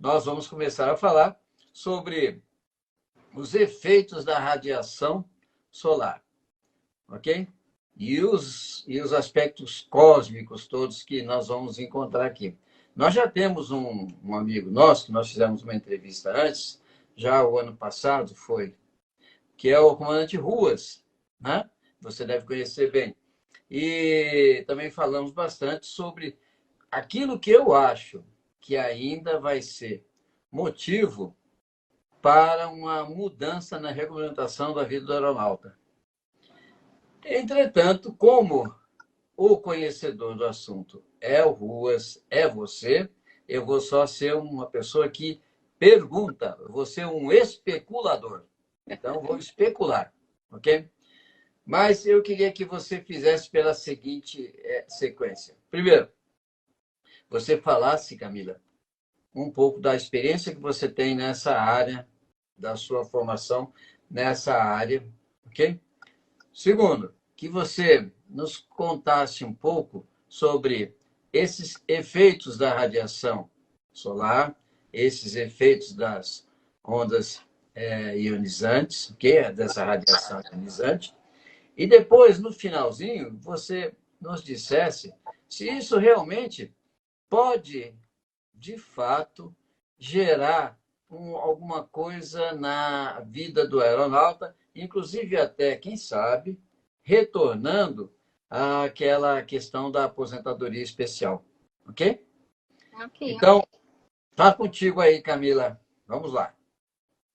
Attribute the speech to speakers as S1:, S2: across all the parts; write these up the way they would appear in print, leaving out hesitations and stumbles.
S1: nós vamos começar a falar sobre os efeitos da radiação solar, ok? E os aspectos cósmicos todos que nós vamos encontrar aqui. Nós já temos um amigo nosso, que nós fizemos uma entrevista antes, já o ano passado foi, que é o comandante Ruas, né? Você deve conhecer bem. E também falamos bastante sobre aquilo que eu acho que ainda vai ser motivo para uma mudança na regulamentação da vida do aeronauta. Entretanto, como o conhecedor do assunto é o Ruas, é você, eu vou só ser uma pessoa que pergunta, vou ser um especulador. Então, vou especular, ok? Mas eu queria que você fizesse pela seguinte sequência. Primeiro, você falasse, Camila, um pouco da experiência que você tem nessa área, da sua formação nessa área, ok? Segundo, que você nos contasse um pouco sobre esses efeitos da radiação solar, esses efeitos das ondas ionizantes, ok? Dessa radiação ionizante. E depois, no finalzinho, você nos dissesse se isso realmente pode, de fato, gerar alguma coisa na vida do aeronauta, inclusive até, quem sabe, retornando àquela questão da aposentadoria especial. Ok?
S2: Ok.
S1: Então, tá contigo aí, Camila. Vamos lá.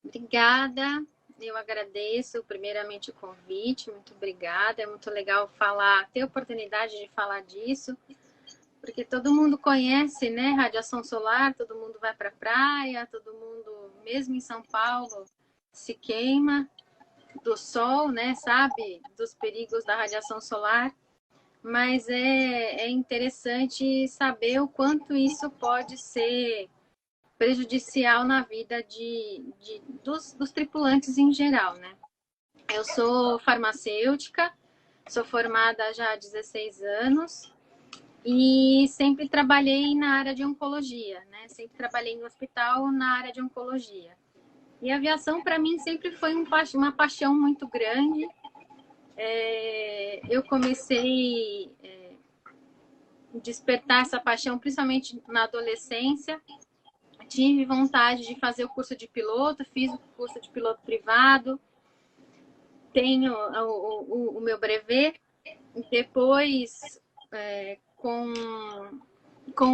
S2: Obrigada. Eu agradeço primeiramente o convite, muito obrigada. É muito legal ter a oportunidade de falar disso, porque todo mundo conhece, né, radiação solar, todo mundo vai para a praia, todo mundo, mesmo em São Paulo, se queima do sol, né, sabe, dos perigos da radiação solar, mas é interessante saber o quanto isso pode ser prejudicial na vida dos tripulantes em geral, né? Eu sou farmacêutica, sou formada já há 16 anos e sempre trabalhei na área de oncologia, né? Sempre trabalhei no hospital na área de oncologia. E a aviação, para mim, sempre foi uma paixão muito grande. Eu comecei a despertar essa paixão, principalmente na adolescência. Tive vontade de fazer o curso de piloto, fiz o curso de piloto privado, tenho o meu brevet. Depois, com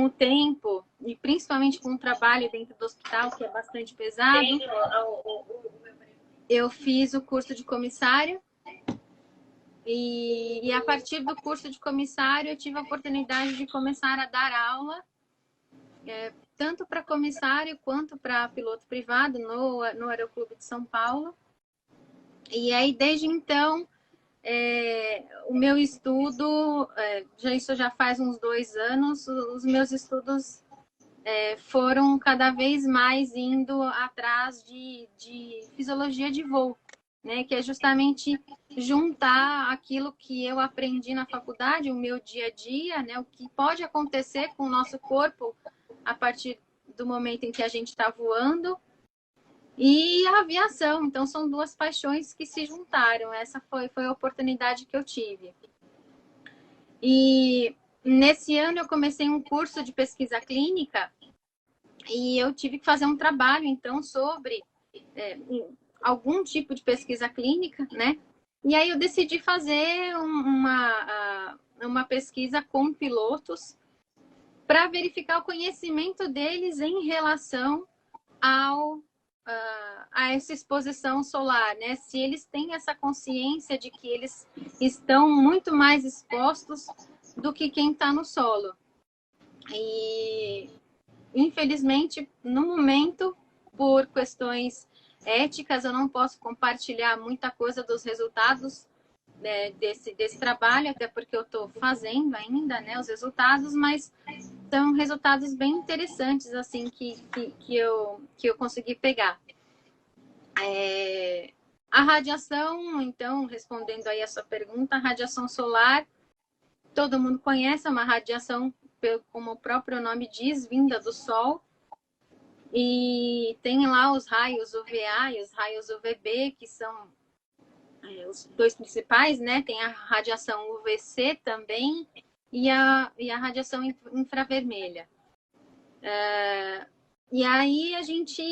S2: o tempo, e principalmente com o trabalho dentro do hospital, que é bastante pesado, eu fiz o curso de comissário. E a partir do curso de comissário, eu tive a oportunidade de começar a dar aula, tanto para comissário quanto para piloto privado no Aeroclube de São Paulo. E aí, desde então, o meu estudo, isso já faz uns 2 anos, os meus estudos foram cada vez mais indo atrás de fisiologia de voo, né? Que é justamente juntar aquilo que eu aprendi na faculdade, o meu dia a dia, né? O que pode acontecer com o nosso corpo a partir do momento em que a gente está voando, e a aviação. Então, são duas paixões que se juntaram. Essa foi a oportunidade que eu tive. E nesse ano eu comecei um curso de pesquisa clínica e eu tive que fazer um trabalho, então, sobre algum tipo de pesquisa clínica, né? E aí eu decidi fazer uma pesquisa com pilotos para verificar o conhecimento deles em relação a essa exposição solar, né? Se eles têm essa consciência de que eles estão muito mais expostos do que quem está no solo. E, infelizmente, no momento, por questões éticas, eu não posso compartilhar muita coisa dos resultados desse trabalho, até porque eu estou fazendo ainda, né, os resultados, mas são resultados bem interessantes, assim, que eu consegui pegar. A radiação, então, respondendo aí a sua pergunta, a radiação solar, todo mundo conhece, é uma radiação, como o próprio nome diz, vinda do Sol. E tem lá os raios UVA e os raios UVB, que são os dois principais, né? Tem a radiação UVC também e a radiação infravermelha. E aí a gente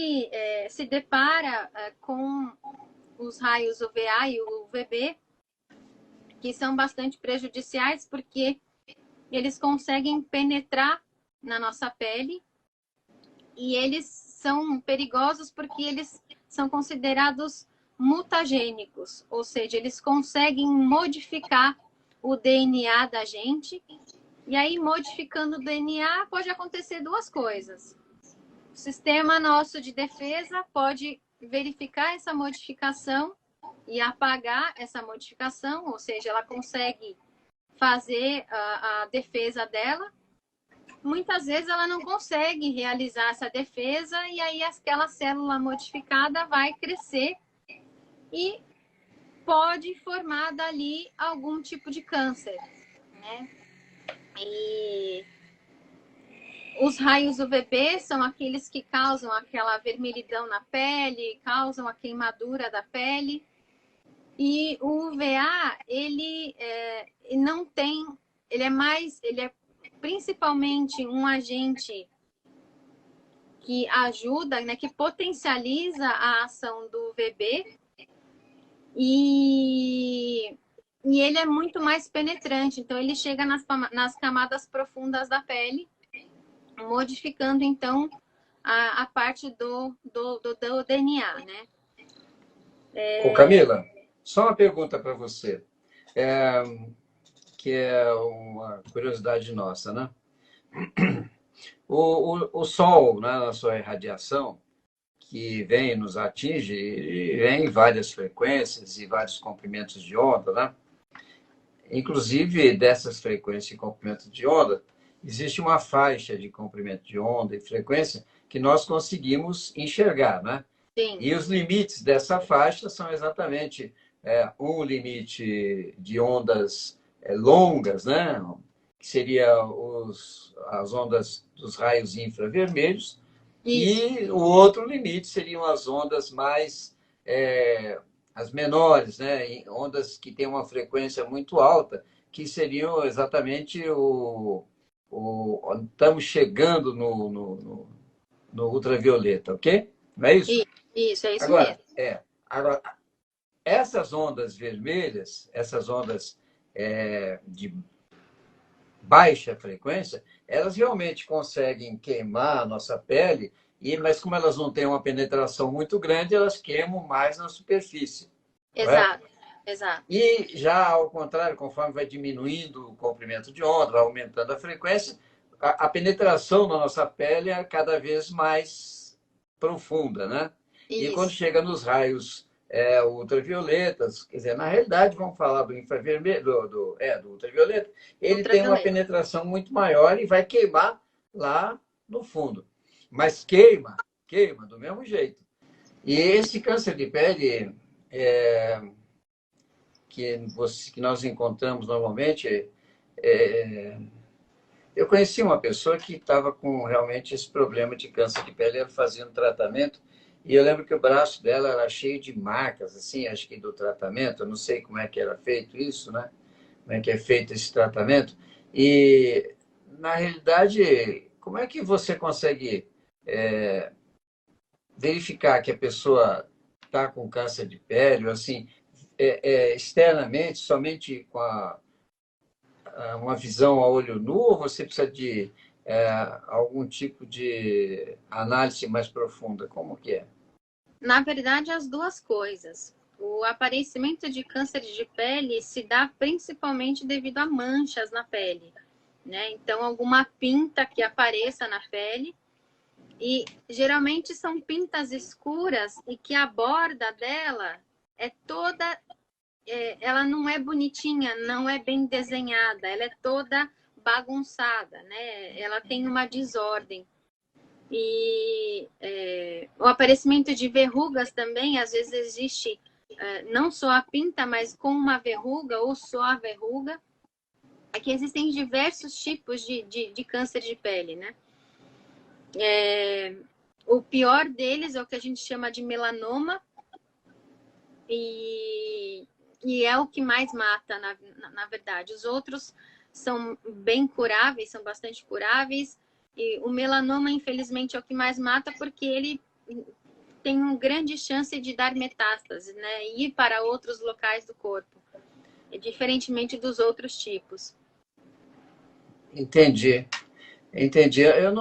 S2: se depara com os raios UVA e UVB, que são bastante prejudiciais, porque eles conseguem penetrar na nossa pele e eles são perigosos porque eles são considerados mutagênicos, ou seja, eles conseguem modificar o DNA da gente, e aí modificando o DNA pode acontecer duas coisas. O sistema nosso de defesa pode verificar essa modificação e apagar essa modificação, ou seja, ela consegue fazer a defesa dela. Muitas vezes ela não consegue realizar essa defesa e aí aquela célula modificada vai crescer e pode formar dali algum tipo de câncer, né? E os raios UVB são aqueles que causam aquela vermelhidão na pele, causam a queimadura da pele. E o UVA, ele não tem, ele é principalmente um agente que ajuda, né, que potencializa a ação do UVB e ele é muito mais penetrante, então ele chega nas camadas profundas da pele, modificando então a parte do DNA, né?
S1: Ô Camila, só uma pergunta para você, que é uma curiosidade nossa, né? O Sol, né, na sua irradiação, que vem nos atinge, e vem em várias frequências e vários comprimentos de onda, né? Inclusive, dessas frequências e comprimentos de onda, existe uma faixa de comprimento de onda e frequência que nós conseguimos enxergar, né?
S2: Sim.
S1: E os limites dessa faixa são exatamente um limite de ondas longas, né? Que seria as ondas dos raios infravermelhos,
S2: Isso.
S1: e o outro limite seriam as ondas mais as menores, né? Ondas que têm uma frequência muito alta, que seriam exatamente estamos chegando no ultravioleta, ok? Não é isso?
S2: Isso, é isso
S1: Agora,
S2: mesmo.
S1: agora, essas ondas vermelhas, essas ondas de baixa frequência, elas realmente conseguem queimar a nossa pele, mas como elas não têm uma penetração muito grande, elas queimam mais na superfície.
S2: Exato, exato.
S1: E já ao contrário, conforme vai diminuindo o comprimento de onda, vai aumentando a frequência, a penetração na nossa pele é cada vez mais profunda, né? E quando
S2: Isso.
S1: chega nos raios ultravioletas, quer dizer, na realidade, vamos falar do infravermelho, do ultravioleta, ele tem uma penetração muito maior e vai queimar lá no fundo. Mas queima do mesmo jeito. E esse câncer de pele que nós encontramos normalmente, eu conheci uma pessoa que estava com realmente esse problema de câncer de pele, ela fazia um tratamento, e eu lembro que o braço dela era cheio de marcas, assim, acho que do tratamento, eu não sei como é que era feito isso, né? Como é que é feito esse tratamento. E, na realidade, como é que você consegue verificar que a pessoa está com câncer de pele, ou assim, externamente, somente com uma visão a olho nu, ou você precisa de algum tipo de análise mais profunda? Como que é?
S2: Na verdade, as duas coisas. O aparecimento de câncer de pele se dá principalmente devido a manchas na pele, né? Então, alguma pinta que apareça na pele, e geralmente são pintas escuras e que a borda dela é toda, ela não é bonitinha, não é bem desenhada, ela é toda bagunçada, né? Ela tem uma desordem. E o aparecimento de verrugas também, às vezes existe não só a pinta, mas com uma verruga ou só a verruga. É que existem diversos tipos de câncer de pele, né? O pior deles é o que a gente chama de melanoma, e é o que mais mata, na verdade. Os outros são bem curáveis, são bastante curáveis, e o melanoma, infelizmente, é o que mais mata, porque ele tem uma grande chance de dar metástase, né? E ir para outros locais do corpo, diferentemente dos outros tipos.
S1: Entendi, entendi. Eu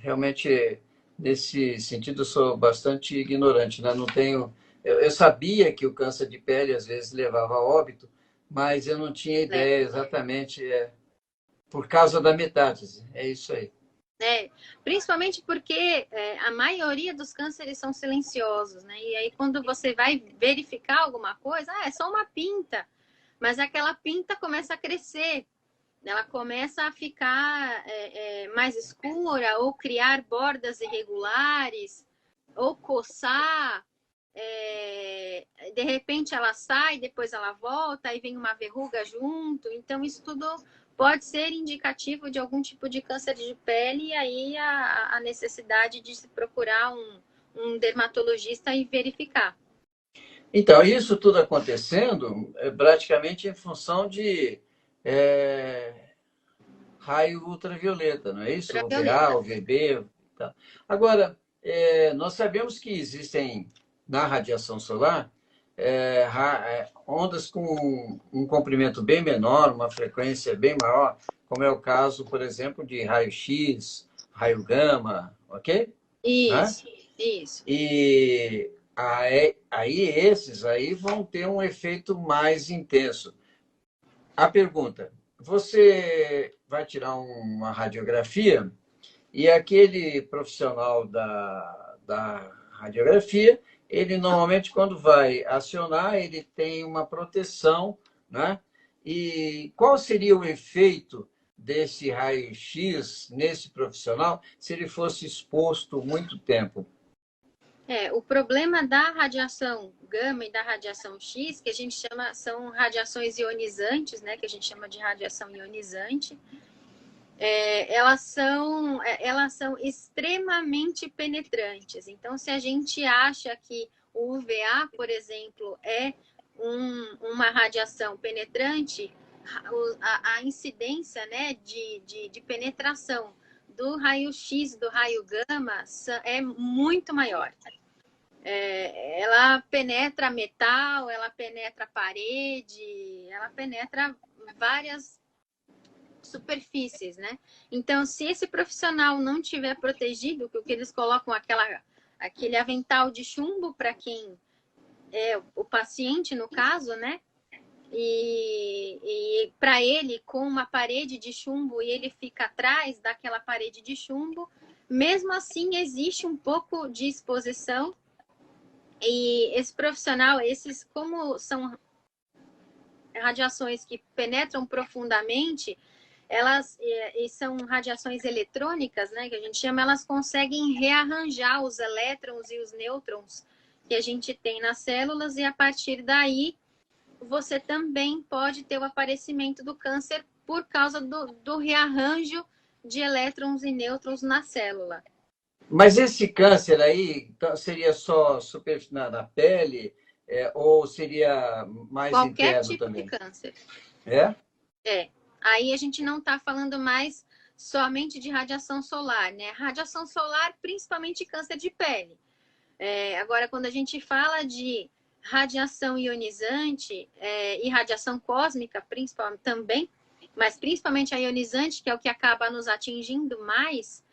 S1: realmente, nesse sentido, eu sou bastante ignorante, né? Não tenho. Eu sabia que o câncer de pele às vezes levava a óbito, mas eu não tinha ideia exatamente por causa da metástase. É isso aí.
S2: Principalmente porque a maioria dos cânceres são silenciosos, né? E aí quando você vai verificar alguma coisa, é só uma pinta, mas aquela pinta começa a crescer, ela começa a ficar mais escura, ou criar bordas irregulares, ou coçar. De repente ela sai, depois ela volta, aí vem uma verruga junto. Então, isso tudo pode ser indicativo de algum tipo de câncer de pele, e aí a necessidade de se procurar um dermatologista e verificar.
S1: Então, isso tudo acontecendo praticamente em função de é, raio ultravioleta, não é isso? O VA,
S2: Ultravioleta.
S1: o VB. Tá. Agora, nós sabemos que existem na radiação solar ondas com um comprimento bem menor, uma frequência bem maior, como é o caso, por exemplo, de raio-x, raio gama, ok? Né?
S2: Isso, isso.
S1: E aí esses aí vão ter um efeito mais intenso. A pergunta: você vai tirar uma radiografia e aquele profissional da radiografia, ele normalmente, quando vai acionar, ele tem uma proteção, né? E qual seria o efeito desse raio-x nesse profissional se ele fosse exposto muito tempo?
S2: O problema da radiação gama e da radiação X, que a gente chama, são radiações ionizantes, né? Que a gente chama de radiação ionizante. Elas são extremamente penetrantes. Então, se a gente acha que o UVA, por exemplo, é uma radiação penetrante, a incidência, né, de penetração do raio-x, do raio gama, é muito maior. Ela penetra metal, ela penetra parede, ela penetra várias superfícies, né? Então, se esse profissional não tiver protegido, que eles colocam aquele avental de chumbo para quem é o paciente, no caso, né? E para ele, com uma parede de chumbo, e ele fica atrás daquela parede de chumbo, mesmo assim existe um pouco de exposição. E esse profissional, como são radiações que penetram profundamente, elas e são radiações eletrônicas, né, que a gente chama, elas conseguem rearranjar os elétrons e os nêutrons que a gente tem nas células, e a partir daí você também pode ter o aparecimento do câncer por causa do rearranjo de elétrons e nêutrons na célula.
S1: Mas esse câncer aí seria só na pele, ou seria mais
S2: Qualquer
S1: interno
S2: tipo de
S1: também?
S2: câncer.
S1: É?
S2: Aí a gente não está falando mais somente de radiação solar, né? Radiação solar, principalmente câncer de pele. Agora, quando a gente fala de radiação ionizante e radiação cósmica, principalmente também, mas principalmente a ionizante, que é o que acaba nos atingindo mais,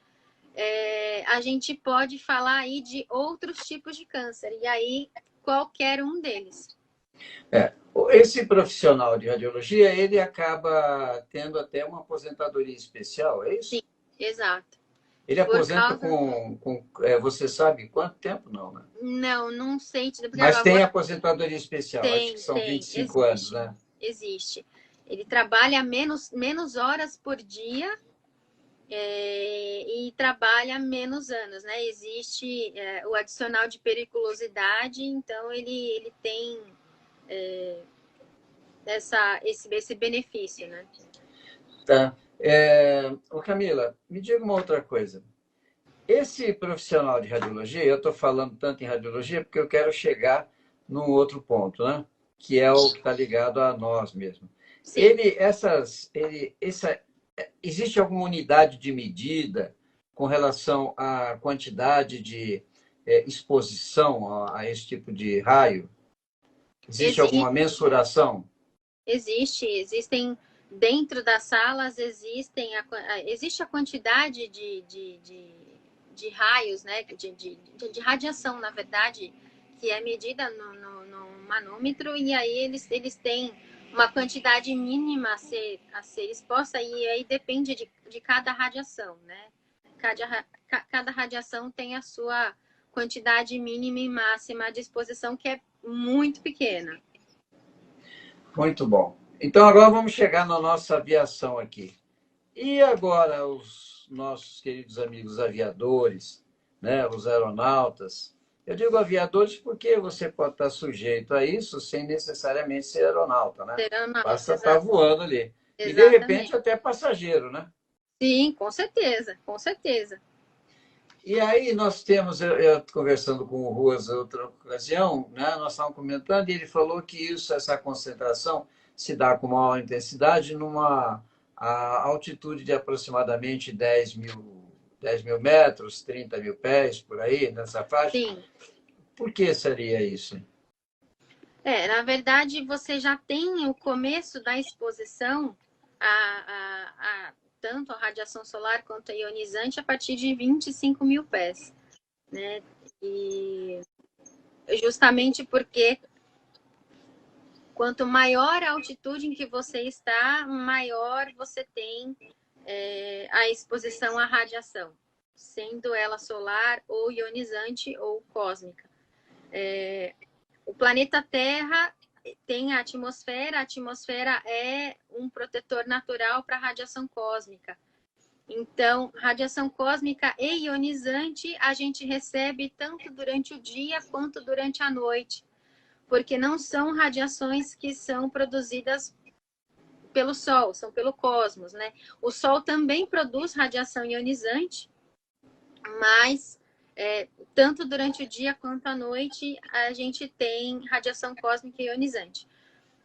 S2: a gente pode falar aí de outros tipos de câncer, e aí qualquer um deles.
S1: Esse profissional de radiologia, ele acaba tendo até uma aposentadoria especial, é isso?
S2: Sim, exato.
S1: Ele
S2: Por
S1: aposenta
S2: causa.
S1: você sabe quanto tempo? Não, né?
S2: Não sei te porque
S1: Mas tem
S2: agora
S1: aposentadoria especial, acho que são 25 anos,
S2: existe,
S1: né?
S2: existe. Ele trabalha menos horas por dia, e trabalha menos anos, né? Existe o adicional de periculosidade, então ele tem esse benefício, né?
S1: Tá. Ô Camila, me diga uma outra coisa. Esse profissional de radiologia, eu estou falando tanto em radiologia porque eu quero chegar num outro ponto, né? Que é o que está ligado a nós mesmos.
S2: Sim.
S1: Existe alguma unidade de medida com relação à quantidade de exposição a esse tipo de raio? Existe alguma mensuração?
S2: Existem dentro das salas, existe a quantidade de raios, né? De radiação, na verdade, que é medida no manômetro, e aí eles têm uma quantidade mínima a ser exposta, e aí depende de cada radiação, né? Cada radiação tem a sua quantidade mínima e máxima de exposição, que é muito pequena.
S1: Muito bom. Então, agora vamos chegar na nossa aviação aqui. E agora, os nossos queridos amigos aviadores, né, os aeronautas. Eu digo aviadores porque você pode estar sujeito a isso sem necessariamente ser aeronauta, né? Basta estar voando ali. E, de repente, até passageiro, né?
S2: Sim, com certeza, com certeza.
S1: E aí nós temos, eu conversando com o Ruas outra ocasião, né, nós estávamos comentando, e ele falou que essa concentração se dá com maior intensidade numa altitude de aproximadamente 10 mil metros, 30 mil pés, por aí, nessa faixa.
S2: Sim.
S1: Por que seria isso?
S2: Na verdade, você já tem o começo da exposição tanto a radiação solar quanto a ionizante a partir de 25 mil pés, né? E justamente porque quanto maior a altitude em que você está, maior você tem a exposição à radiação, sendo ela solar ou ionizante ou cósmica. O planeta Terra tem a atmosfera é um protetor natural para a radiação cósmica. Então, radiação cósmica e ionizante a gente recebe tanto durante o dia quanto durante a noite, porque não são radiações que são produzidas pelo Sol, são pelo cosmos, né? O Sol também produz radiação ionizante, mas tanto durante o dia quanto à noite a gente tem radiação cósmica ionizante.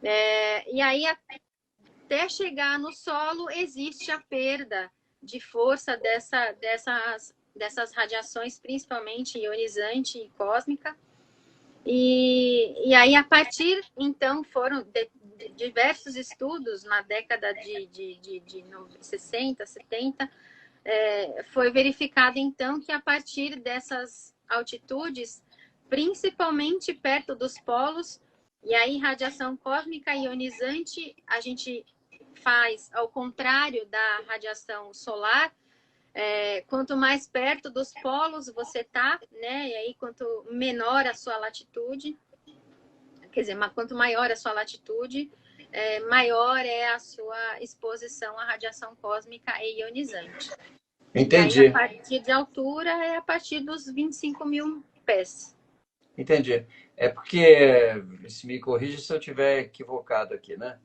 S2: E aí, até chegar no solo, existe a perda de força dessas radiações, principalmente ionizante e cósmica. E aí, a partir, então, foram diversos estudos na década de 60, 70, foi verificado, então, que a partir dessas altitudes, principalmente perto dos polos, e aí radiação cósmica ionizante, a gente faz ao contrário da radiação solar, quanto mais perto dos polos você está, né? E aí quanto menor a sua latitude, quer dizer, quanto maior a sua latitude, maior é a sua exposição à radiação cósmica e ionizante.
S1: Entendi.
S2: E aí, a partir de altura, é a partir dos 25 mil pés.
S1: Entendi. É porque, se me corrija se eu estiver equivocado aqui, né?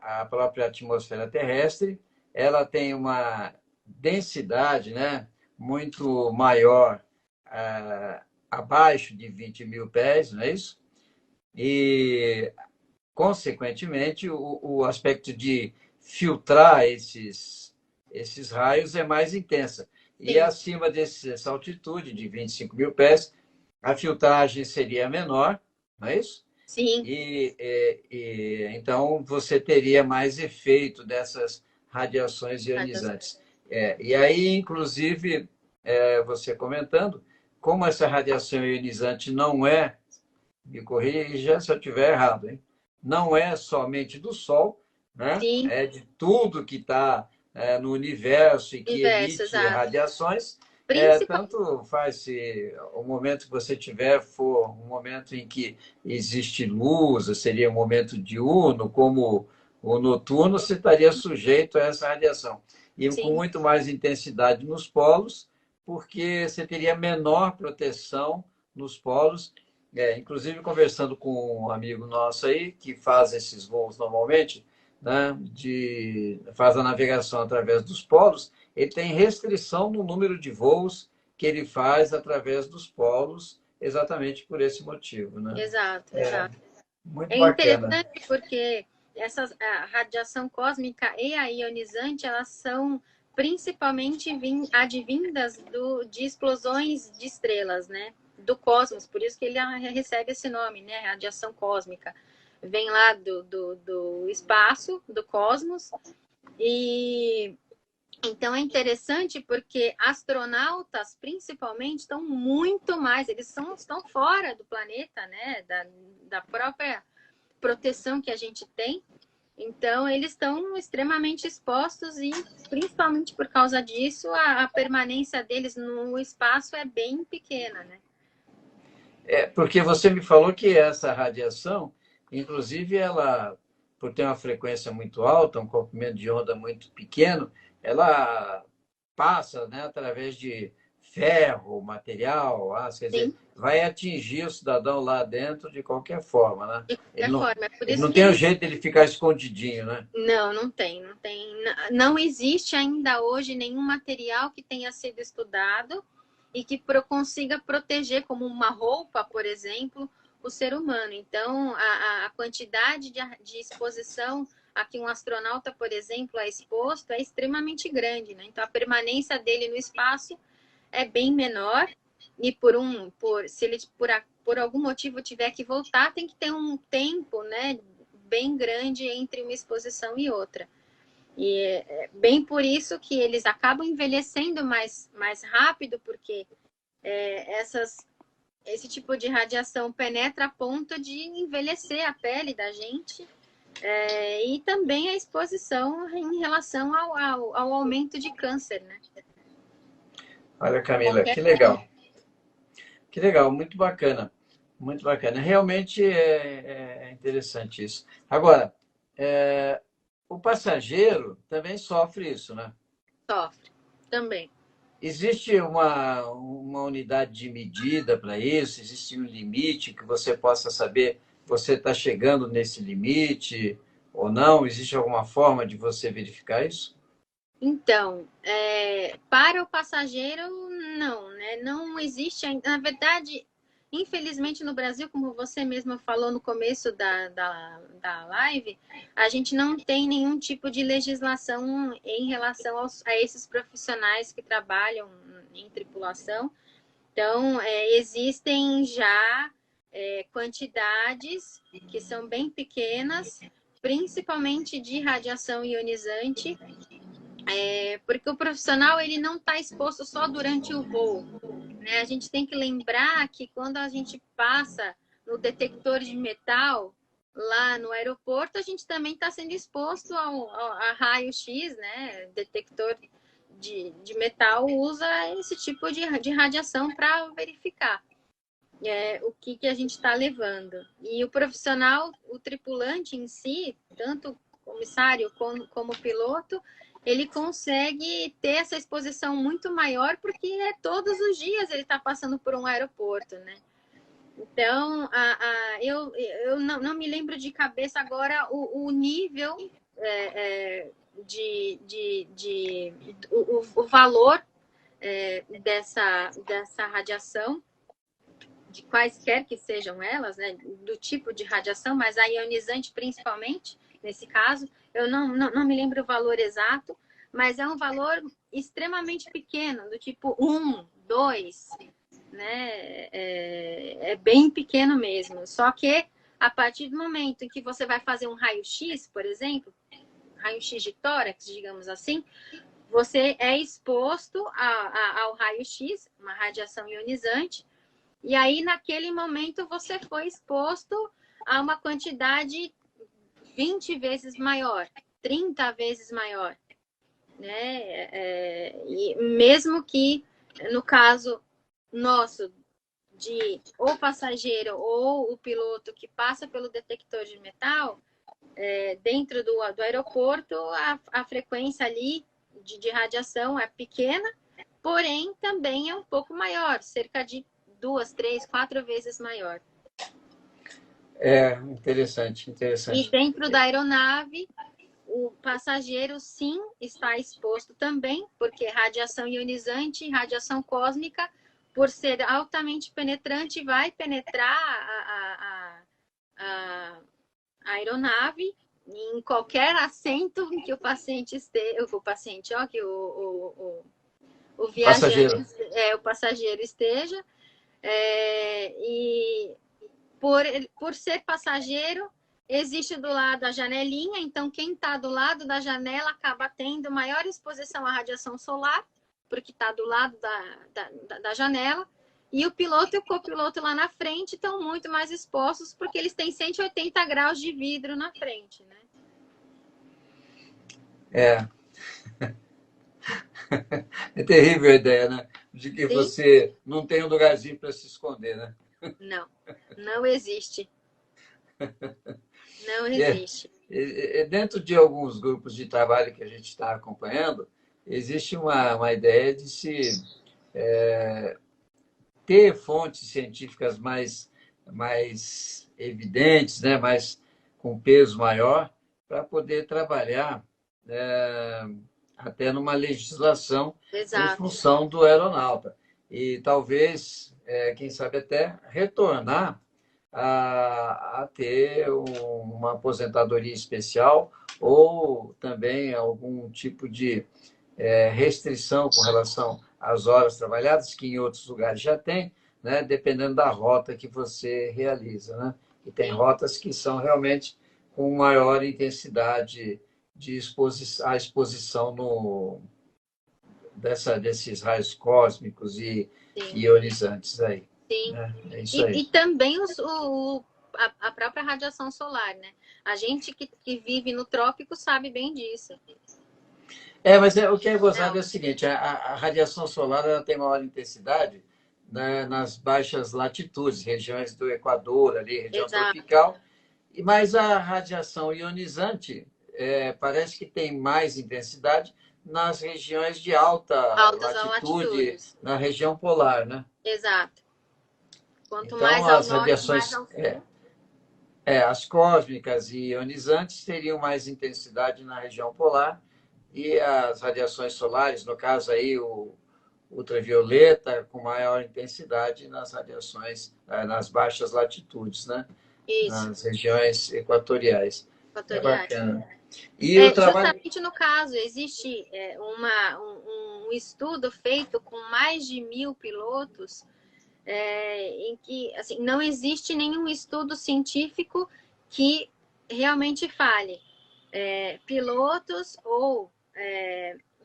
S1: A própria atmosfera terrestre, ela tem uma densidade, né, muito maior abaixo de 20 mil pés, não é isso? E, consequentemente, o aspecto de filtrar esses raios é mais intensa. E
S2: Sim.
S1: acima dessa altitude de 25 mil pés, a filtragem seria menor, não é isso?
S2: Sim.
S1: Então, você teria mais efeito dessas radiações ionizantes. E aí, inclusive, você comentando, como essa radiação ionizante não é, me corrija se eu estiver errado, hein? Não é somente do Sol, né?
S2: Sim.
S1: É de tudo que está no universo e que emite radiações. Tanto faz se o momento que você tiver for um momento em que existe luz, seria um momento diurno, como o noturno, você estaria sujeito a essa radiação. E com muito mais intensidade nos polos, porque você teria menor proteção nos polos. Inclusive, conversando com um amigo nosso aí, que faz esses voos normalmente, né, faz a navegação através dos polos, ele tem restrição no número de voos que ele faz através dos polos, exatamente por esse motivo, né?
S2: Exato, exato.
S1: Muito
S2: É
S1: bacana.
S2: interessante porque a radiação cósmica e a ionizante, elas são principalmente advindas de explosões de estrelas, né? Do cosmos, por isso que ele recebe esse nome, né? Radiação cósmica. Vem lá do espaço, do cosmos, e então é interessante porque astronautas, principalmente, estão muito mais, estão fora do planeta, né? Da própria proteção que a gente tem. Então, eles estão extremamente expostos e, principalmente por causa disso, a permanência deles no espaço é bem pequena, né?
S1: Porque você me falou que essa radiação, inclusive, ela, por ter uma frequência muito alta, um comprimento de onda muito pequeno, ela passa, né, através de ferro, material, aço, quer dizer,
S2: Sim,
S1: vai atingir o cidadão lá dentro de qualquer forma, né?
S2: de qualquer forma. É por
S1: Ele
S2: isso
S1: não
S2: que
S1: tem o
S2: eles...
S1: jeito de ele ficar escondidinho, né?
S2: Não tem, não tem. Não existe ainda hoje nenhum material que tenha sido estudado e que consiga proteger, como uma roupa, por exemplo, o ser humano. Então, a quantidade de exposição a que um astronauta, por exemplo, é exposto é extremamente grande, né? Então, a permanência dele no espaço é bem menor e se ele por algum motivo tiver que voltar, tem que ter um tempo, né, bem grande entre uma exposição e outra. E é bem por isso que eles acabam envelhecendo mais rápido, porque esse tipo de radiação penetra a ponto de envelhecer a pele da gente, e também a exposição em relação ao aumento de câncer, né?
S1: Olha, Camila,
S2: Qualquer
S1: que legal. Que legal, muito bacana. Muito bacana. Realmente é interessante isso. Agora, o passageiro também sofre isso, né?
S2: sofre também.
S1: Existe uma unidade de medida para isso? Existe um limite que você possa saber você está chegando nesse limite ou não? Existe alguma forma de você verificar isso?
S2: Então, para o passageiro, não, né? Não existe ainda. Na verdade, infelizmente no Brasil, como você mesma falou no começo da live, a gente não tem nenhum tipo de legislação em relação a esses profissionais que trabalham em tripulação. Então, existem já quantidades que são bem pequenas, principalmente de radiação ionizante, porque o profissional ele não está exposto só durante o voo, né? A gente tem que lembrar que quando a gente passa no detector de metal lá no aeroporto, a gente também está sendo exposto a raio-x, né? Detector de metal usa esse tipo de radiação para verificar o que a gente está levando. E o profissional, o tripulante em si, tanto o comissário como o piloto, ele consegue ter essa exposição muito maior porque todos os dias ele está passando por um aeroporto, né? Então, eu não me lembro de cabeça agora o nível o valor dessa radiação, de quaisquer que sejam elas, né, do tipo de radiação, mas a ionizante principalmente, nesse caso, eu não me lembro o valor exato, mas é um valor extremamente pequeno, do tipo 1, 2, né, é bem pequeno mesmo. Só que a partir do momento em que você vai fazer um raio-x, por exemplo, raio-x de tórax, digamos assim, você é exposto ao raio-x, uma radiação ionizante, e aí, naquele momento, você foi exposto a uma quantidade 20 vezes maior, 30 vezes maior, né? E mesmo que, no caso nosso, de ou passageiro ou o piloto que passa pelo detector de metal, dentro do aeroporto, a frequência ali de radiação é pequena, porém também é um pouco maior, cerca de 2, 3, 4 vezes maior.
S1: É interessante,
S2: E
S1: interessante.
S2: dentro da aeronave, o passageiro, sim, está exposto também, porque radiação ionizante, radiação cósmica, por ser altamente penetrante, vai penetrar a aeronave em qualquer assento em que o paciente esteja, que o viajante,
S1: Passageiro.
S2: o passageiro esteja, e por ser passageiro, existe do lado a janelinha, então quem está do lado da janela acaba tendo maior exposição à radiação solar, porque está do lado da janela, e o piloto e o copiloto lá na frente estão muito mais expostos, porque eles têm 180 graus de vidro na frente, né?
S1: É terrível a ideia, né? De que
S2: Sim.
S1: você não tem um lugarzinho para se esconder, né?
S2: Não existe. Não existe.
S1: Dentro de alguns grupos de trabalho que a gente está acompanhando, existe uma ideia de se ter fontes científicas mais evidentes, né? Mais, com peso maior, para poder trabalhar até numa legislação em
S2: Exato.
S1: função do aeronauta. E talvez, quem sabe até, retornar a ter uma aposentadoria especial ou também algum tipo de restrição com relação às horas trabalhadas, que em outros lugares já tem, né? Dependendo da rota que você realiza. Né? E tem rotas que são realmente com maior intensidade de exposição desses raios cósmicos e ionizantes aí.
S2: Sim.
S1: Né? É isso aí.
S2: E também a própria radiação solar, né? A gente que vive no trópico sabe bem disso.
S1: Mas o que é gozado é o seguinte, a radiação solar ela tem maior intensidade, né, nas baixas latitudes, regiões do Equador, ali, região tropical, mas a radiação ionizante parece que tem mais intensidade nas regiões de alta latitude, na região polar, né?
S2: Exato. Quanto
S1: então,
S2: mais ao
S1: as
S2: norte,
S1: radiações,
S2: mais ao sul.
S1: as cósmicas e ionizantes teriam mais intensidade na região polar, e as radiações solares, no caso aí o ultravioleta, com maior intensidade nas radiações, nas baixas latitudes, né?
S2: Isso.
S1: Nas regiões equatoriais. É bacana. E o trabalho...
S2: Justamente no caso, existe um estudo feito com mais de 1.000 pilotos, em que assim, não existe nenhum estudo científico que realmente fale. Pilotos ou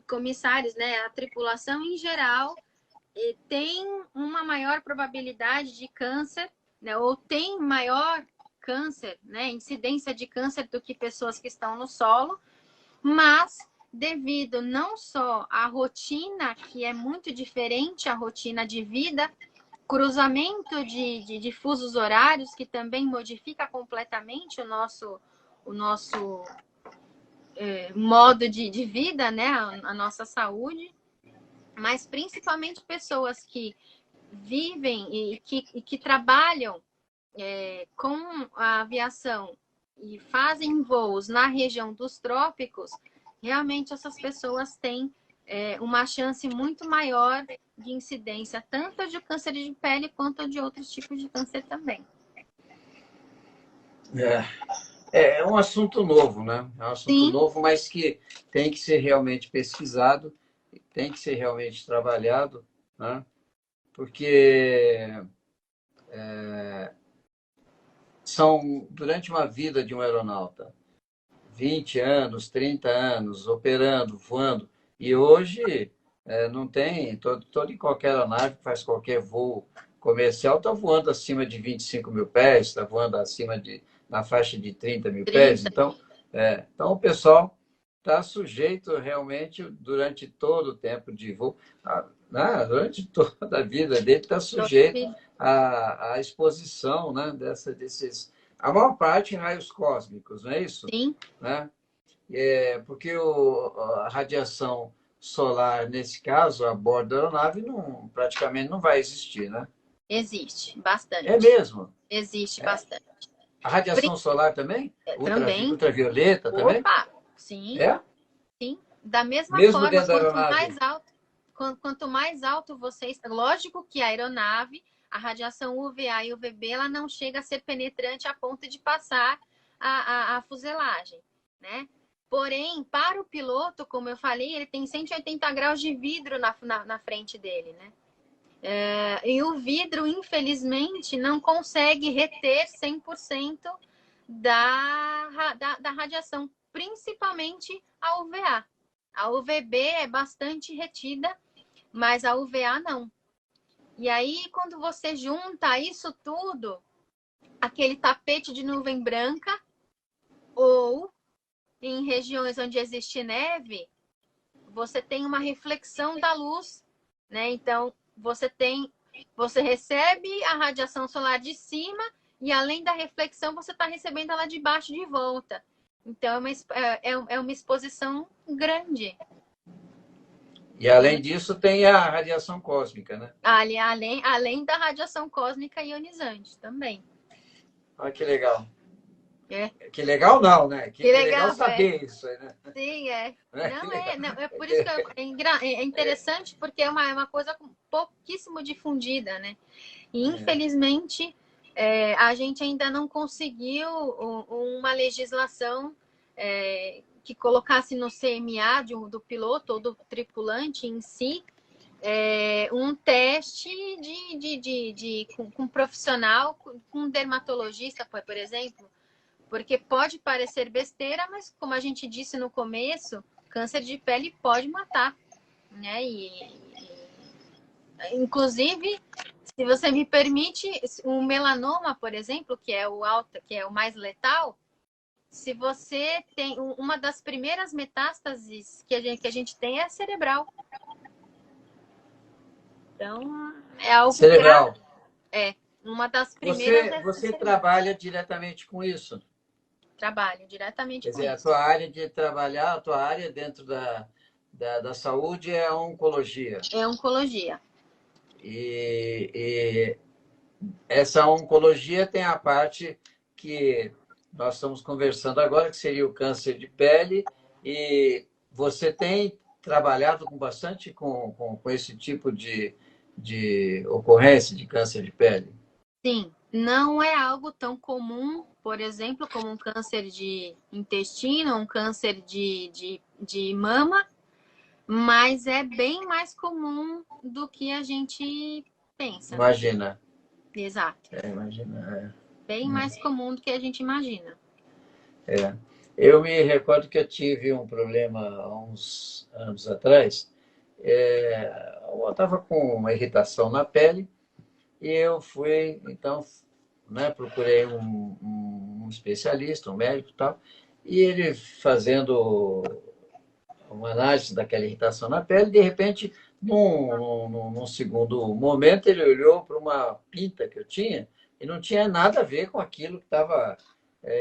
S2: comissários, né, a tripulação em geral, tem uma maior probabilidade de câncer, né, ou tem maior câncer, né, incidência de câncer do que pessoas que estão no solo, mas devido não só à rotina, que é muito diferente, a rotina de vida, cruzamento de fusos horários, que também modifica completamente o nosso modo de vida, né, a nossa saúde, mas principalmente pessoas que vivem e que trabalham com a aviação e fazem voos na região dos trópicos, realmente essas pessoas têm uma chance muito maior de incidência, tanto de câncer de pele quanto de outros tipos de câncer também.
S1: É um assunto novo, né? É um assunto novo, mas que tem que ser realmente pesquisado, tem que ser realmente trabalhado, né? Porque são, durante uma vida de um aeronauta, 20 anos, 30 anos, operando, voando, e hoje não tem, todo e qualquer aeronave que faz qualquer voo comercial está voando acima de 25 mil pés, está voando na faixa de 30 mil pés. Então o pessoal está sujeito realmente, durante todo o tempo de voo, durante toda a vida dele, está sujeito à exposição, né, desses... A maior parte em raios cósmicos, não é isso?
S2: Sim.
S1: Né? Porque a radiação solar, nesse caso, a bordo da aeronave, praticamente não vai existir, né?
S2: Existe, bastante.
S1: É mesmo?
S2: Existe bastante.
S1: A radiação solar também?
S2: Também.
S1: Ultravioleta também?
S2: Opa! Sim,
S1: É?
S2: sim. Da mesma
S1: Mesmo
S2: forma,
S1: dentro da aeronave?
S2: quanto mais alto vocês... Lógico que a aeronave, a radiação UVA e UVB, ela não chega a ser penetrante a ponto de passar a fuselagem, né? Porém, para o piloto, como eu falei, ele tem 180 graus de vidro na frente dele, né? E o vidro, infelizmente, não consegue reter 100% da radiação, principalmente a UVA. A UVB é bastante retida, mas a UVA não. E aí, quando você junta isso tudo, aquele tapete de nuvem branca, ou em regiões onde existe neve, você tem uma reflexão da luz, né? Então, você recebe a radiação solar de cima e além da reflexão, você está recebendo ela de baixo de volta. Então, é uma exposição grande.
S1: E além disso, tem a radiação cósmica, né?
S2: Além da radiação cósmica ionizante também.
S1: Olha que legal.
S2: É.
S1: Que legal não, né?
S2: Que
S1: Que legal
S2: legal,
S1: saber isso, né?
S2: Sim, é. Não, é por isso que é interessante, porque é uma coisa pouquíssimo difundida, né? E, infelizmente, a gente ainda não conseguiu uma legislação que colocasse no CMA do piloto ou do tripulante em si um teste com um profissional, com um dermatologista, por exemplo, porque pode parecer besteira, mas como a gente disse no começo, câncer de pele pode matar, né? Inclusive, se você me permite, o melanoma, por exemplo, que é o mais letal, se você tem uma das primeiras metástases que a gente tem é cerebral. Então, é algo
S1: cerebral.
S2: uma das primeiras
S1: Você trabalha diretamente com isso?
S2: Trabalho diretamente
S1: Quer
S2: com
S1: dizer, a
S2: isso.
S1: tua área de trabalhar, a tua área dentro da saúde é a oncologia.
S2: É oncologia.
S1: E essa oncologia tem a parte que nós estamos conversando agora, que seria o câncer de pele, e você tem trabalhado bastante com esse tipo de ocorrência de câncer de pele?
S2: Sim, não é algo tão comum, por exemplo, como um câncer de intestino, um câncer de mama, mas é bem mais comum do que a gente pensa, né?
S1: Imagina.
S2: Exato.
S1: Imagina.
S2: Bem mais comum do que a gente imagina.
S1: Eu me recordo que eu tive um problema há uns anos atrás. Eu estava com uma irritação na pele e eu fui, então, né, procurei um especialista, um médico e tal, e ele fazendo uma análise daquela irritação na pele, de repente, num segundo momento, ele olhou para uma pinta que eu tinha e não tinha nada a ver com aquilo que estava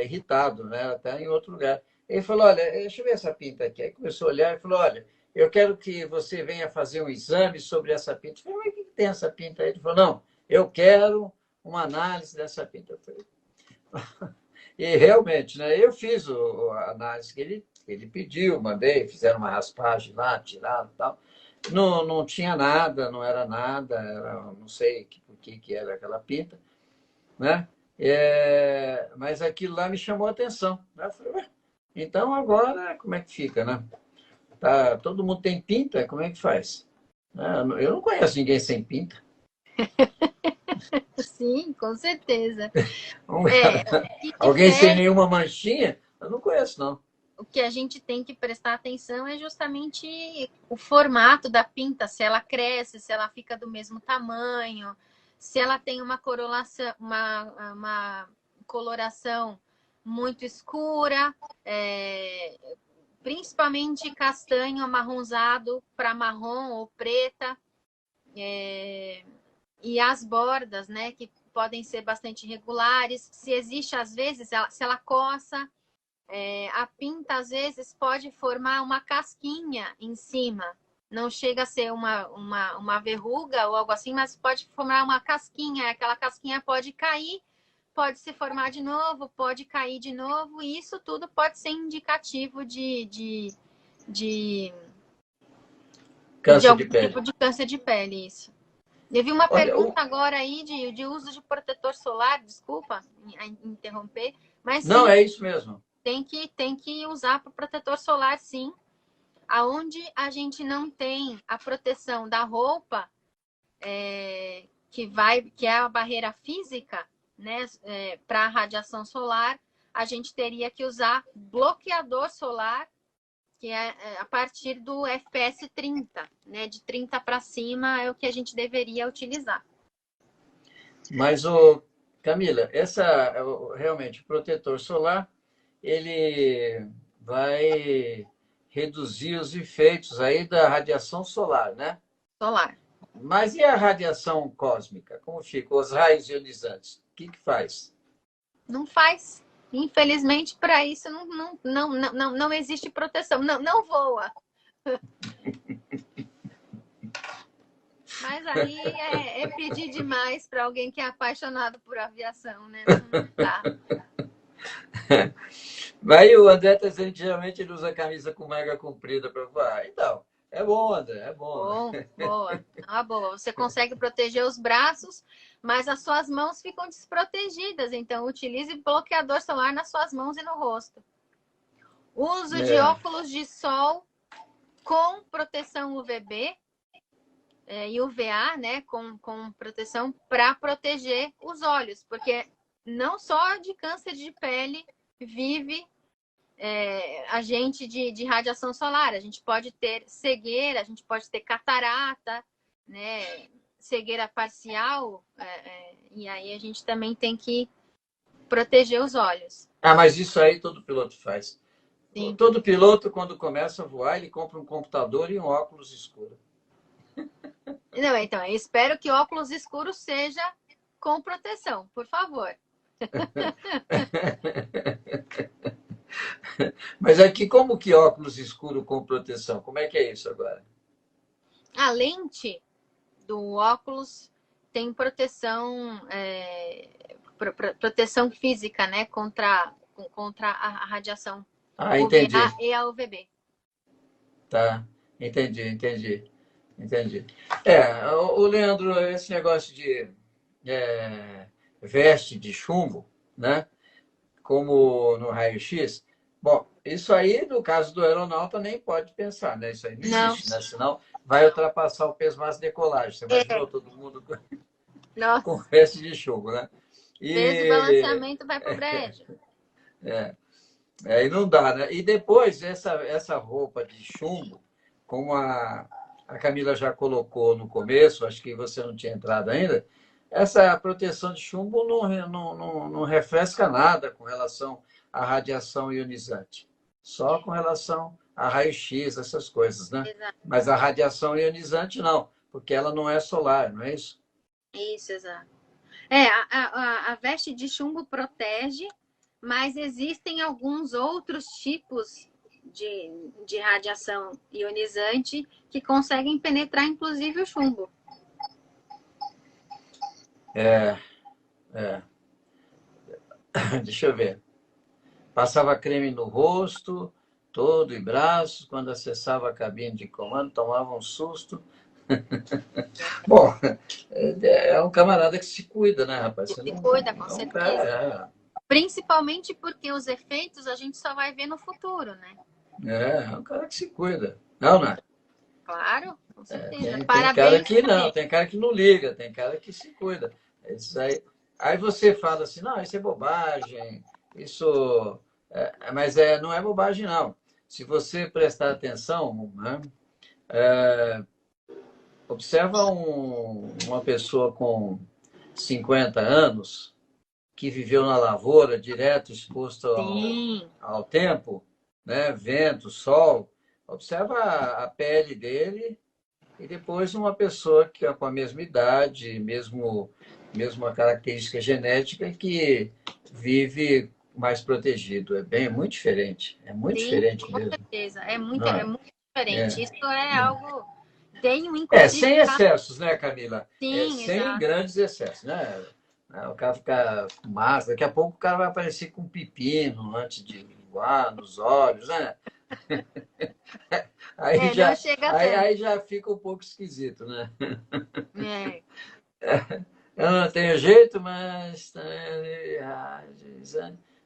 S1: irritado, né? Até em outro lugar. Ele falou, olha, deixa eu ver essa pinta aqui. Aí começou a olhar e falou, olha, eu quero que você venha fazer um exame sobre essa pinta. Eu falei, mas o que tem essa pinta aí? Ele falou, não, eu quero uma análise dessa pinta. Eu falei, e realmente, né, eu fiz a análise que ele pediu, mandei, fizeram uma raspagem lá, tiraram e tal. Não tinha nada, não era nada, não sei por que era aquela pinta, né? Mas aquilo lá me chamou a atenção. Né? Eu falei, ué, então agora como é que fica, né? Tá, todo mundo tem pinta, como é que faz? Eu não conheço ninguém sem pinta.
S2: Sim, com certeza. Que
S1: Alguém sem
S2: pele,
S1: nenhuma manchinha? Eu não conheço, não.
S2: o que a gente tem que prestar atenção é justamente o formato da pinta, se ela cresce, se ela fica do mesmo tamanho, se ela tem uma coloração muito escura, principalmente castanho amarronzado para marrom ou preta, e as bordas, né, que podem ser bastante irregulares. Se existe, às vezes, se ela coça, a pinta, às vezes, pode formar uma casquinha em cima. Não chega a ser uma verruga ou algo assim, mas pode formar uma casquinha. Aquela casquinha pode cair pode se formar de novo, pode cair de novo, e isso tudo pode ser indicativo de
S1: Câncer de
S2: algum
S1: pele.
S2: tipo de câncer de pele, isso. Eu vi uma
S1: Olha,
S2: pergunta agora aí de uso de protetor solar, desculpa interromper, mas
S1: não,
S2: sim,
S1: é isso mesmo.
S2: tem que usar para protetor solar, sim. Aonde a gente não tem a proteção da roupa, que é a barreira física, né, para a radiação solar, a gente teria que usar bloqueador solar, que é a partir do FPS 30, né? De 30 para cima é o que a gente deveria utilizar.
S1: Mas, Camila, realmente, o protetor solar, ele vai reduzir os efeitos aí da radiação solar, né?
S2: Solar.
S1: Mas e a radiação cósmica? Como fica? Os raios ionizantes? O que faz?
S2: Não faz. Infelizmente, para isso não existe proteção. Não voa. Mas aí é pedir demais para alguém que é apaixonado por aviação, né? Não dá.
S1: Vai o André tá dizendo que geralmente ele usa camisa com manga comprida para voar. Então, é bom, André, é bom.
S2: Boa. Ah, boa. Você consegue proteger os braços, mas as suas mãos ficam desprotegidas. Então, utilize bloqueador solar nas suas mãos e no rosto. Uso de óculos de sol com proteção UVB e UVA, né? Com proteção para proteger os olhos, porque não só de câncer de pele vive a gente de radiação solar. A gente pode ter cegueira, a gente pode ter catarata, né? Cegueira parcial, e aí a gente também tem que proteger os olhos.
S1: Ah, mas isso aí todo piloto faz.
S2: Sim.
S1: Todo piloto, quando começa a voar, ele compra um computador e um óculos escuro.
S2: Não, então, eu espero que óculos escuros seja com proteção, por favor.
S1: Mas aqui, como que óculos escuro com proteção? Como é que é isso agora?
S2: A lente do óculos tem proteção, proteção física, né? Contra a radiação
S1: Entendi.
S2: UVA e a UVB.
S1: Tá, entendi. O Leandro, esse negócio de veste de chumbo, né? Como no raio-x. Bom, isso aí, no caso do aeronauta, nem pode pensar, né? Isso aí não existe, né? Senão vai ultrapassar o peso massa decolagem. Você imaginou todo mundo com veste de chumbo, né?
S2: Peso e balanceamento vai pro brejo.
S1: Aí não dá, né? E depois, essa roupa de chumbo, como a Camila já colocou no começo, acho que você não tinha entrado ainda, essa proteção de chumbo não refresca nada com relação à radiação ionizante. Só com relação a raio-x, essas coisas, né?
S2: Exato.
S1: Mas a radiação ionizante não, porque ela não é solar, não é isso?
S2: Isso, exato. A veste de chumbo protege, mas existem alguns outros tipos de radiação ionizante que conseguem penetrar, inclusive, o chumbo.
S1: Deixa eu ver. Passava creme no rosto, todo e braços, quando acessava a cabine de comando, tomava um susto. Bom, é um camarada que se cuida, né, rapaz?
S2: Se cuida, com certeza. Principalmente porque os efeitos a gente só vai ver no futuro, né?
S1: É um cara que se cuida. Não, né?
S2: Claro, com certeza.
S1: Tem
S2: Parabéns.
S1: cara que não, tem cara que não liga, tem cara que se cuida. Isso aí você fala assim, não, isso é bobagem, isso. Mas não é bobagem, não. Se você prestar atenção, né, observa uma pessoa com 50 anos que viveu na lavoura, direto exposto ao tempo, né, vento, sol. Observa a pele dele e depois uma pessoa que é com a mesma idade, mesma característica genética que vive mais protegido. Muito diferente. É muito diferente
S2: com
S1: mesmo.
S2: certeza. É muito diferente. Isso é algo. Tenho,
S1: Sem excessos, né, Camila?
S2: Sim,
S1: sem
S2: exato.
S1: grandes excessos, né? né? O cara fica com máscara, daqui a pouco o cara vai aparecer com um pepino antes de linguar nos olhos, né?
S2: Não chega tanto.
S1: Aí já fica um pouco esquisito, né?
S2: É,
S1: Eu não tenho jeito, mas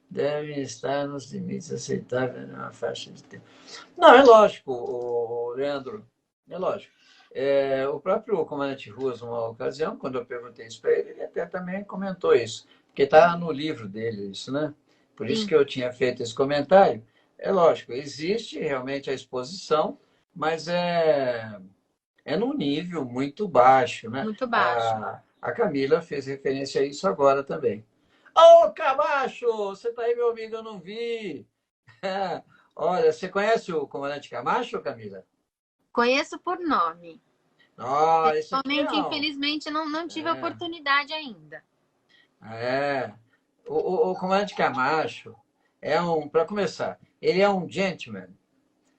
S1: devem estar nos limites aceitáveis numa faixa de tempo. Não, é lógico, Leandro, é lógico. O próprio comandante Ruas, numa ocasião, quando eu perguntei isso para ele, ele até também comentou isso, porque está no livro dele isso, né? Por isso
S2: sim,
S1: que eu tinha feito esse comentário. É lógico, existe realmente a exposição, mas é num nível muito baixo, né?
S2: muito baixo.
S1: A Camila fez referência a isso agora também. Ô, Camacho, você tá aí, meu amigo, eu não vi. Olha, você conhece o comandante Camacho, Camila?
S2: Conheço por nome.
S1: Esse aqui é
S2: Pessoalmente,
S1: um.
S2: infelizmente, não tive a
S1: É,
S2: oportunidade ainda.
S1: é. O comandante Camacho para começar, ele é um gentleman,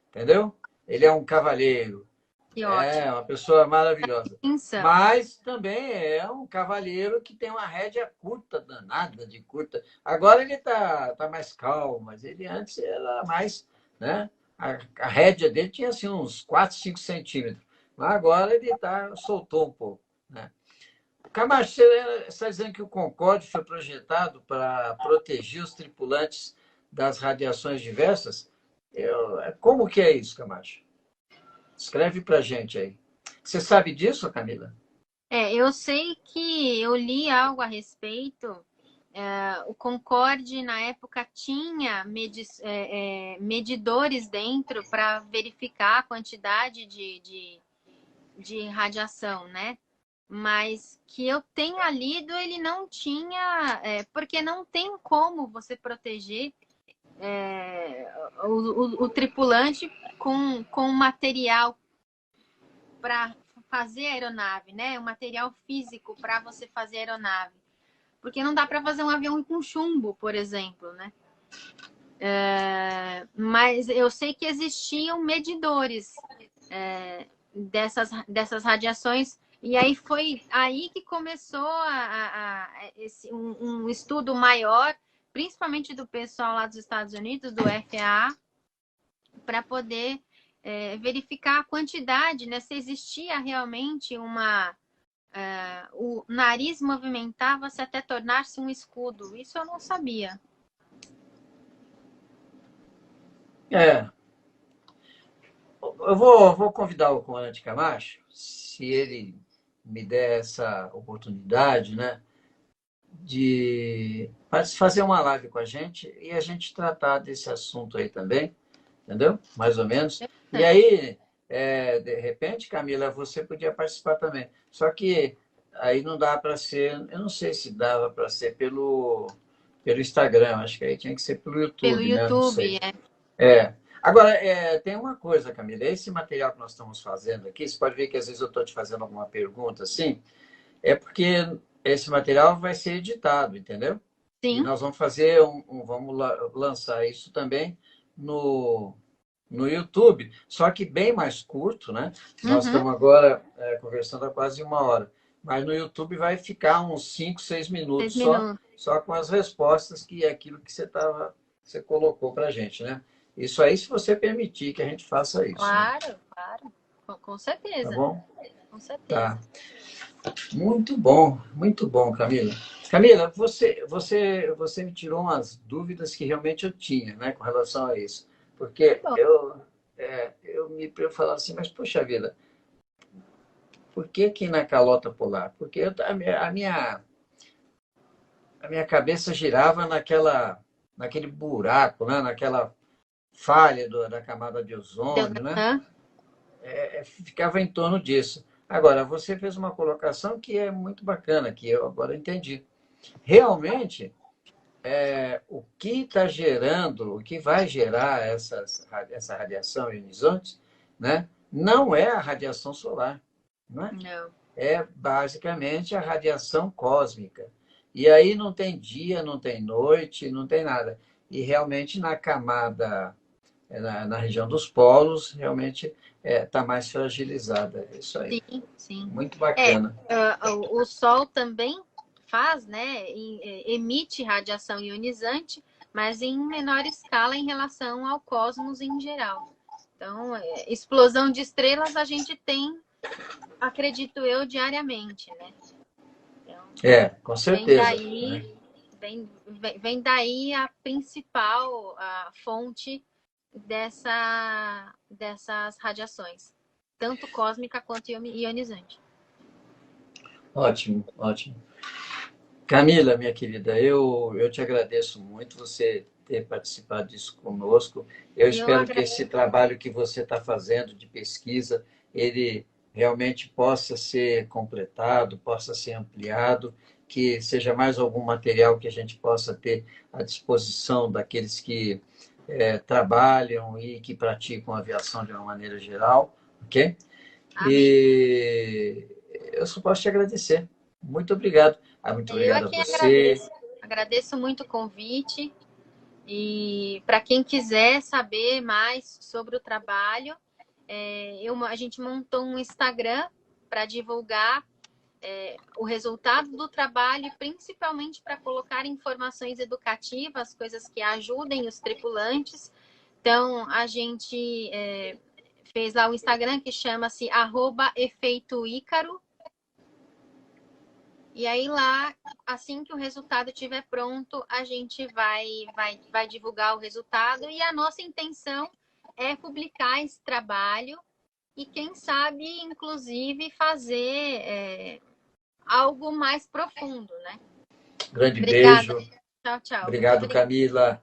S1: entendeu? Ele é um cavalheiro,
S2: Que
S1: é
S2: ótimo.
S1: uma pessoa maravilhosa.
S2: Atenção.
S1: Mas também é um cavalheiro que tem uma rédea curta, danada de curta. Agora ele tá mais calmo, mas ele antes era mais, né? A rédea dele tinha assim, uns 4, 5 centímetros. Mas agora soltou um pouco, né? Camacho, você está dizendo que o Concorde foi projetado para proteger os tripulantes das radiações diversas? Como que é isso, Camacho? Escreve para gente aí. Você sabe disso, Camila?
S2: Eu sei que eu li algo a respeito. O Concorde, na época, tinha medidores dentro para verificar a quantidade de radiação, né? Mas que eu tenha lido, ele não tinha, porque não tem como você proteger o tripulante com material para fazer aeronave, né? Um material físico para você fazer aeronave. Porque não dá para fazer um avião com chumbo, por exemplo, né? Mas eu sei que existiam medidores dessas radiações. E aí foi aí que começou um estudo maior, principalmente do pessoal lá dos Estados Unidos, do FAA, para poder verificar a quantidade, né? Se existia realmente o nariz movimentava-se até tornar-se um escudo. Isso eu não sabia.
S1: É. Eu vou convidar o comandante Camacho, se ele me der essa oportunidade, né, de fazer uma live com a gente e a gente tratar desse assunto aí também, entendeu? Mais ou menos. E aí, de repente, Camila, você podia participar também. Só que aí não dá para ser, eu não sei se dava para ser pelo Instagram, acho que aí tinha que ser pelo
S2: Pelo
S1: YouTube, né? Não
S2: YouTube,
S1: sei. É. Agora, tem uma coisa, Camila, esse material que nós estamos fazendo aqui, você pode ver que às vezes eu estou te fazendo alguma pergunta assim, é porque esse material vai ser editado, entendeu? E
S2: Sim.
S1: nós vamos fazer vamos lançar isso também no, no YouTube, só que bem mais curto, né? Nós
S2: Uhum.
S1: estamos agora conversando há quase 1 hora, mas no YouTube vai ficar uns 5, 6
S2: 6
S1: minutos
S2: minutos.
S1: só com as respostas que é aquilo que você colocou para a gente, né? Isso aí, se você permitir que a gente faça isso, né?
S2: Claro, claro. Com
S1: Tá
S2: certeza.
S1: bom?
S2: Com certeza.
S1: Tá. Muito bom, Camila. Camila, você me tirou umas dúvidas que realmente eu tinha, né, com relação a isso. Porque
S2: Bom,
S1: eu falava assim, mas poxa vida, por que que na calota polar? Porque a minha cabeça girava naquele buraco, né, naquela falha da camada de ozônio, né?
S2: Aham.
S1: Ficava em torno disso. Agora, você fez uma colocação que é muito bacana, que eu agora entendi. Realmente, o que está gerando, o que vai gerar essa radiação ionizante, né, não é a radiação solar, não é?
S2: Não.
S1: É basicamente a radiação cósmica. E aí não tem dia, não tem noite, não tem nada. E realmente na camada, na região dos polos, realmente está mais fragilizada. É isso aí.
S2: Sim, sim.
S1: Muito bacana.
S2: O Sol também faz, né, emite radiação ionizante, mas em menor escala em relação ao cosmos em geral. Então, explosão de estrelas a gente tem, acredito eu, diariamente, né? Então,
S1: com certeza.
S2: vem daí a principal fonte dessas radiações, tanto cósmica quanto ionizante.
S1: Ótimo, ótimo. Camila, minha querida, eu te agradeço muito você ter participado disso conosco. Eu espero que esse trabalho que você está fazendo de pesquisa, ele realmente possa ser completado, possa ser ampliado, que seja mais algum material que a gente possa ter à disposição daqueles que trabalham e que praticam aviação de uma maneira geral, ok?
S2: Amém.
S1: E eu só posso te agradecer. Muito obrigado. Muito obrigado a você.
S2: Agradeço muito o convite. E para quem quiser saber mais sobre o trabalho, a gente montou um Instagram para divulgar o resultado do trabalho, principalmente para colocar informações educativas, coisas que ajudem os tripulantes. Então, a gente fez lá o Instagram que chama-se @efeitoícaro. E aí lá, assim que o resultado estiver pronto, a gente vai divulgar o resultado. E a nossa intenção é publicar esse trabalho e, quem sabe, inclusive, fazer algo mais profundo, né?
S1: Grande
S2: Obrigada.
S1: beijo.
S2: Tchau, tchau.
S1: Obrigado, Camila.